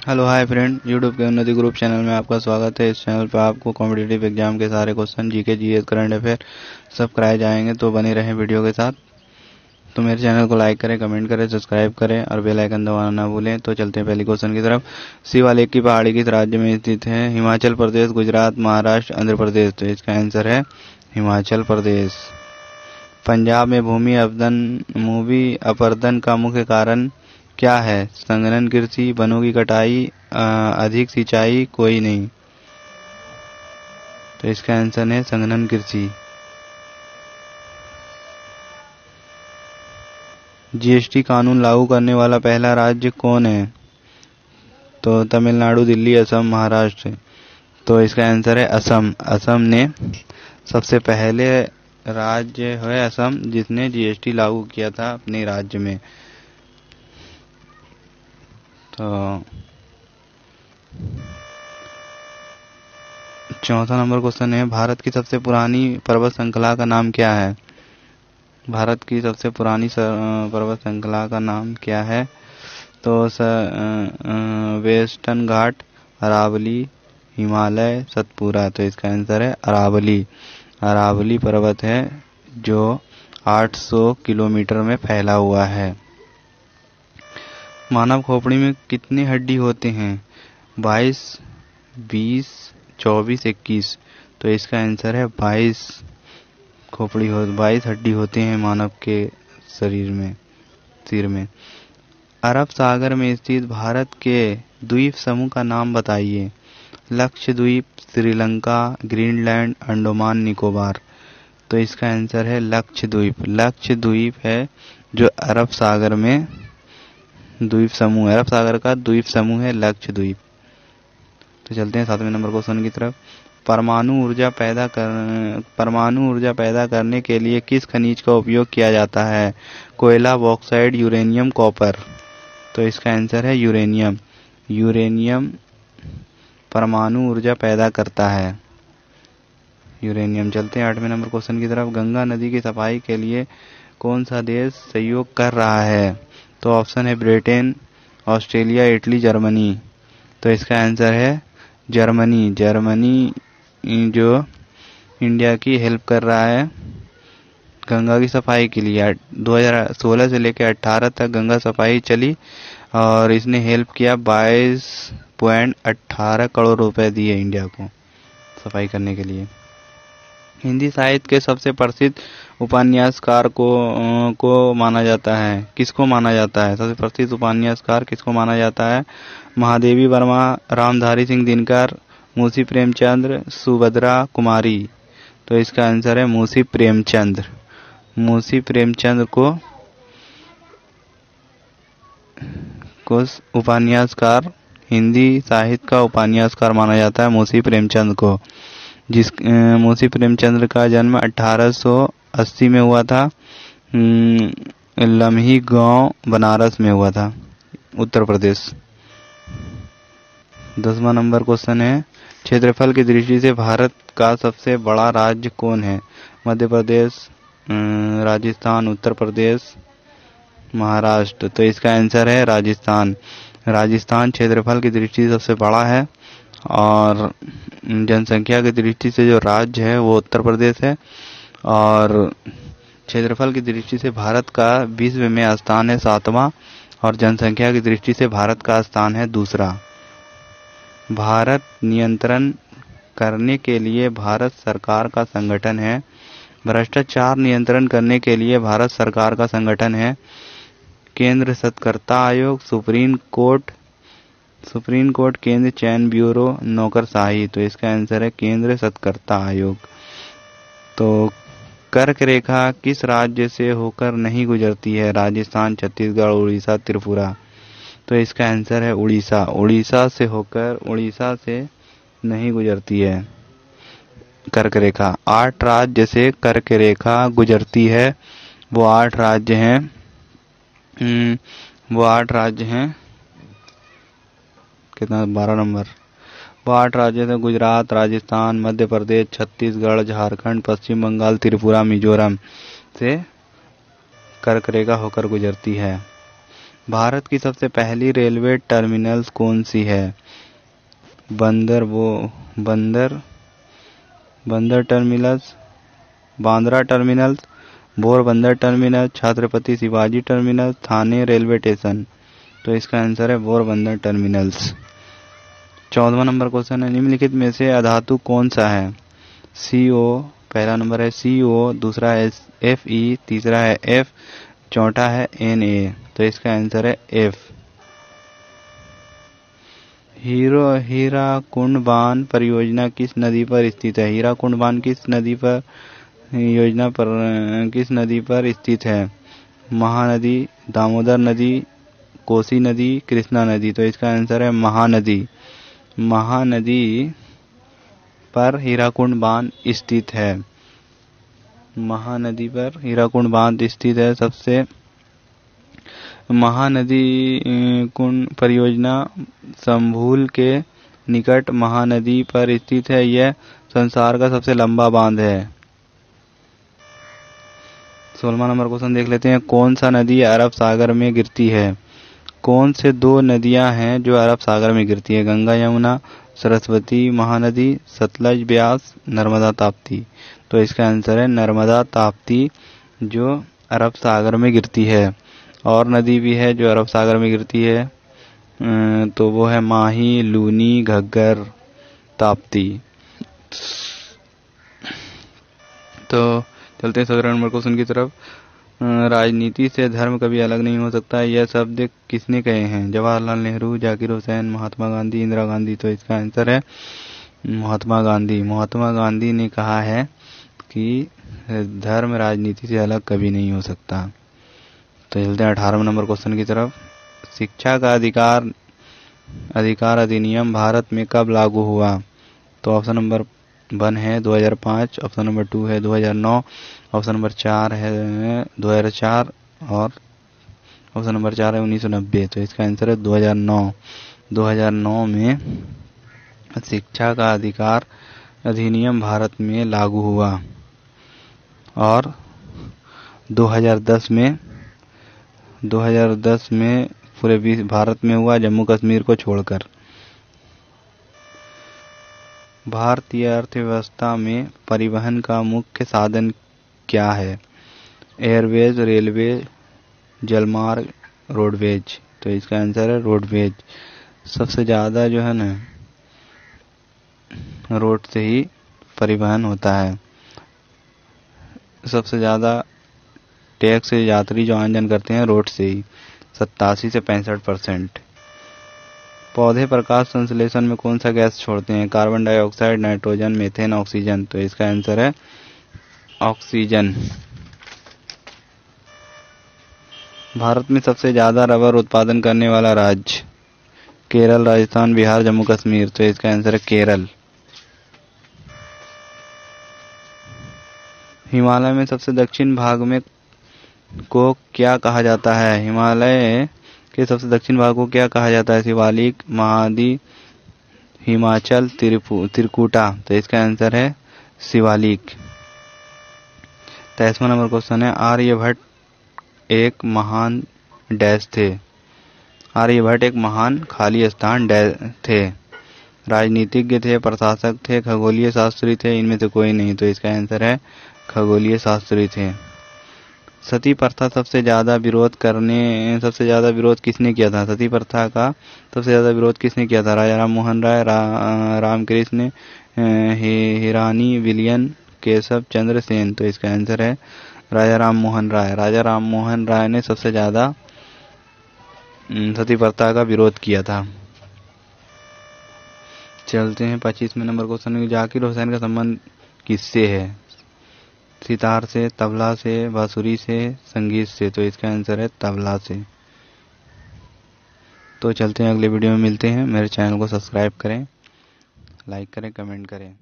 Hello hi friend, YouTube के उन्नति group channel में आपका स्वागत है। इस चैनल पर आपको कॉम्पिटिटिव एग्जाम के सारे question, GK, GS, current affair सब कराए जाएंगे, तो बने रहें वीडियो के साथ। तो मेरे चैनल को लाइक करें, कमेंट करें, सब्सक्राइब करें और बेल आइकन दबाना ना भूलें। तो चलते हैं पहले क्वेश्चन की तरफ। शिवालिक की पहाड़ी किस राज्य में स्थित है? हिमाचल प्रदेश, गुजरात, महाराष्ट्र, आंध्र प्रदेश। तो इसका आंसर है हिमाचल प्रदेश। पंजाब में भूमि अपरदन का मुख्य कारण क्या है? संघनन कृषि, वनों की कटाई, अधिक सिंचाई, कोई नहीं। तो इसका आंसर है संघनन कृषि। जीएसटी कानून लागू करने वाला पहला राज्य कौन है? तो तमिलनाडु, दिल्ली, असम, महाराष्ट्र। तो इसका आंसर है असम। असम ने सबसे पहले राज्य है असम, जिसने जीएसटी लागू किया था अपने राज्य में। तो चौथा नंबर क्वेश्चन है, भारत की सबसे पुरानी पर्वत श्रृंखला का नाम क्या है? भारत की सबसे पुरानी पर्वत श्रृंखला का नाम क्या है? तो वेस्टर्न घाट, अरावली, हिमालय, सतपुरा। तो इसका आंसर है अरावली। अरावली पर्वत है जो 800 किलोमीटर में फैला हुआ है। मानव खोपड़ी में कितने हड्डी होते हैं? 22, 20, 24, 21। तो इसका आंसर है 22 22 हड्डी होते हैं मानव के शरीर में, सिर में। अरब सागर में स्थित भारत के द्वीप समूह का नाम बताइए। लक्षद्वीप, श्रीलंका, ग्रीनलैंड, अंडमान निकोबार। तो इसका आंसर है लक्षद्वीप। लक्षद्वीप है जो अरब सागर में द्वीप समूह, अरब सागर का द्वीप समूह है लक्षद्वीप। तो चलते हैं 7वें नंबर क्वेश्चन की तरफ। परमाणु ऊर्जा पैदा करने के लिए किस खनिज का उपयोग किया जाता है? कोयला, बॉक्साइट, यूरेनियम, कॉपर। तो इसका आंसर है यूरेनियम। यूरेनियम परमाणु ऊर्जा पैदा करता है, यूरेनियम। चलते हैं 8वें नंबर क्वेश्चन की तरफ। गंगा नदी की सफाई के लिए कौन सा देश सहयोग कर रहा है? तो ऑप्शन है ब्रिटेन, ऑस्ट्रेलिया, इटली, जर्मनी। तो इसका आंसर है जर्मनी। जर्मनी जो इंडिया की हेल्प कर रहा है गंगा की सफाई के लिए। 2016 से लेकर 18 तक गंगा सफाई चली और इसने हेल्प किया। 22.18 करोड़ रुपए दिए इंडिया को सफाई करने के लिए। हिंदी साहित्य के सबसे प्रसिद्ध उपन्यासकार को माना जाता है? किसको माना जाता है? सबसे प्रसिद्ध उपन्यासकार किसको माना जाता है? महादेवी वर्मा, रामधारी सिंह दिनकर, मुंशी प्रेमचंद्र, सुभद्रा कुमारी। तो इसका आंसर है मुंशी प्रेमचंद्र। मुंशी प्रेमचंद्र को उपन्यासकार, हिंदी साहित्य का उपन्यासकार माना जाता है मुंशी प्रेमचंद्र को। मुंशी प्रेमचंद्र का जन्म 1880 में हुआ था। लम्ही गांव, बनारस में हुआ था, उत्तर प्रदेश। 10वां नंबर क्वेश्चन है, क्षेत्रफल की दृष्टि से भारत का सबसे बड़ा राज्य कौन है? मध्य प्रदेश, राजस्थान, उत्तर प्रदेश, महाराष्ट्र। तो इसका आंसर है राजस्थान। राजस्थान क्षेत्रफल की दृष्टि से सबसे बड़ा है और जनसंख्या की दृष्टि से जो राज्य है वो उत्तर प्रदेश है। और क्षेत्रफल की दृष्टि से भारत का विश्व में स्थान है 7वां और जनसंख्या की दृष्टि से भारत का स्थान है 2रा। भारत नियंत्रण करने के लिए भारत सरकार का संगठन है। भ्रष्टाचार नियंत्रण करने के लिए भारत सरकार का संगठन है केंद्र सत्कर्ता आयोग, सुप्रीम कोर्ट, केंद्र चयन ब्यूरो, नौकरशाही। तो इसका आंसर है केंद्र सत्कर्ता आयोग। तो कर्क रेखा किस राज्य से होकर नहीं गुजरती है? राजस्थान, छत्तीसगढ़, उड़ीसा, त्रिपुरा। तो इसका आंसर है उड़ीसा। उड़ीसा से होकर, उड़ीसा से नहीं गुजरती है कर्क रेखा। 8 राज्य से कर्क रेखा गुजरती है। वो 8 राज्य हैं कितना? 12 नंबर। वो 8 राज्य थे गुजरात, राजस्थान, मध्य प्रदेश, छत्तीसगढ़, झारखंड, पश्चिम बंगाल, त्रिपुरा, मिजोरम से कर्क रेखा होकर गुजरती है। भारत की सबसे पहली रेलवे टर्मिनल्स कौन सी है? Bandar terminals, Bandra terminals, Porbandar terminal, Chhatrapati Shivaji terminal, Thane railway station. तो इसका आंसर है पोरबंदर टर्मिनल्स। 14वां नंबर क्वेश्चन है, निम्नलिखित में से अधातु कौन सा है? CO, पहला नंबर है CO, दूसरा है Fe, तीसरा है F, चौथा है Na। तो इसका आंसर है F। हीराकुंड बांध परियोजना किस नदी पर स्थित है? हीराकुंड बांध किस नदी पर स्थित है? महानदी, दामोदर नदी, कोसी नदी, कृष्णा नदी। तो इसका आंसर है महानदी पर हीराकुंड बांध स्थित है। महानदी पर हीराकुंड बांध स्थित है। सबसे महानदी कुंड परियोजना संभूल के निकट महानदी पर स्थित है। यह संसार का सबसे लंबा बांध है। 16वां नंबर क्वेश्चन देख लेते हैं, कौन सा नदी अरब सागर में गिरती है? कौन से 2 नदियां हैं जो अरब सागर में गिरती है? गंगा यमुना, सरस्वती महानदी, सतलज ब्यास, नर्मदा ताप्ती। तो इसका आंसर है नर्मदा ताप्ती, जो अरब सागर में गिरती है। और नदी भी है जो अरब सागर में गिरती है, तो वो है माही, लूनी, घग्गर, ताप्ती। तो चलते हैं 17 नंबर क्वेश्चन की तरफ। राजनीति से धर्म कभी अलग नहीं हो सकता, यह शब्द किसने कहे हैं? जवाहरलाल नेहरू, जाकिर हुसैन, महात्मा गांधी, इंदिरा गांधी। तो इसका आंसर है महात्मा गांधी। महात्मा गांधी ने कहा है कि धर्म राजनीति से अलग कभी नहीं हो सकता। तो चलते हैं 18वें नंबर क्वेश्चन की तरफ। शिक्षा का अधिकार अधिनियम भारत में कब लागू हुआ? तो ऑप्शन नंबर 1 है 2005, ऑप्शन नंबर 2 है 2009, ऑप्शन नंबर 4 है 2004 और ऑप्शन नंबर 4 है 1990। तो इसका आंसर है 2009। 2009 में शिक्षा का अधिकार अधिनियम भारत में लागू हुआ। और 2010 में पूरे भारत में हुआ, जम्मू कश्मीर को छोड़कर। भारतीय अर्थव्यवस्था में परिवहन का मुख्य साधन क्या है? एयरवेज, रेलवे, जलमार्ग, रोडवेज। तो इसका आंसर है रोडवेज। सबसे ज़्यादा जो है ना रोड से ही परिवहन होता है। सबसे ज़्यादा टैक्स से यात्री जो आन जान करते हैं रोड से ही, 87 से 65%। पौधे प्रकाश संश्लेषण में कौन सा गैस छोड़ते हैं? Carbon dioxide, nitrogen, methane, oxygen. तो इसका आंसर है ऑक्सीजन। भारत में सबसे ज्यादा रबर उत्पादन करने वाला राज्य? केरल, राजस्थान, बिहार, जम्मू कश्मीर। तो इसका आंसर है केरल। हिमालय में सबसे दक्षिण भाग में को क्या कहा जाता है? हिमालय के सबसे दक्षिण भाग को क्या कहा जाता है? शिवालिक, महाद्वीप, हिमाचल, त्रिकुटा। तो इसका आंसर है शिवालिक। 23वां नंबर क्वेश्चन है, आर्यभट्ट एक महान डैश थे? आर्यभट्ट एक महान खाली स्थान थे। राजनीतिज्ञ थे, प्रशासक थे, खगोलीय शास्त्री थे, इनमें से कोई नहीं। तो इसका आंसर है खगोलीय शास्त्री थे। सती प्रथा सबसे ज्यादा विरोध किसने किया था? सती प्रथा का सबसे ज्यादा विरोध किसने किया था? राजा राम मोहन राय, रामकृष्ण हिरानी, विलियम केशव चंद्र सेन। तो इसका आंसर है राजा राम मोहन राय। राजा राम मोहन राय ने सबसे ज्यादा सती प्रथा का विरोध किया था। चलते हैं 25वें नंबर क्वेश्चन। जाकिर हुसैन का संबंध किससे है? सितार से, तबला से, बांसुरी से, संगीत से। तो इसका आंसर है तबला से। तो चलते हैं अगले वीडियो में मिलते हैं। मेरे चैनल को सब्सक्राइब करें, लाइक करें, कमेंट करें।